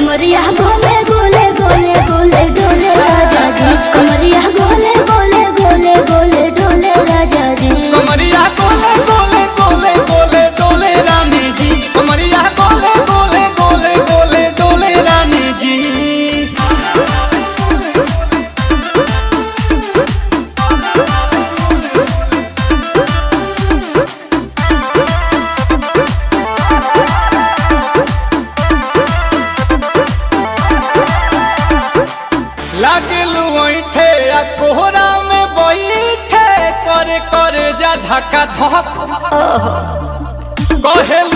कमरिया गोले गोले गोले गोले डोले राजा जी, कमरिया गोले गोले गोले गोले डोले राजा जी, कमरिया गोले गोले गोले गोले डोले रानी जी, कमरिया गोले गोले गोले गोले डोले रानी जी। लागलू ऐठे आ कोहरा में बैठे करे करे जा धक्का धक कहेलू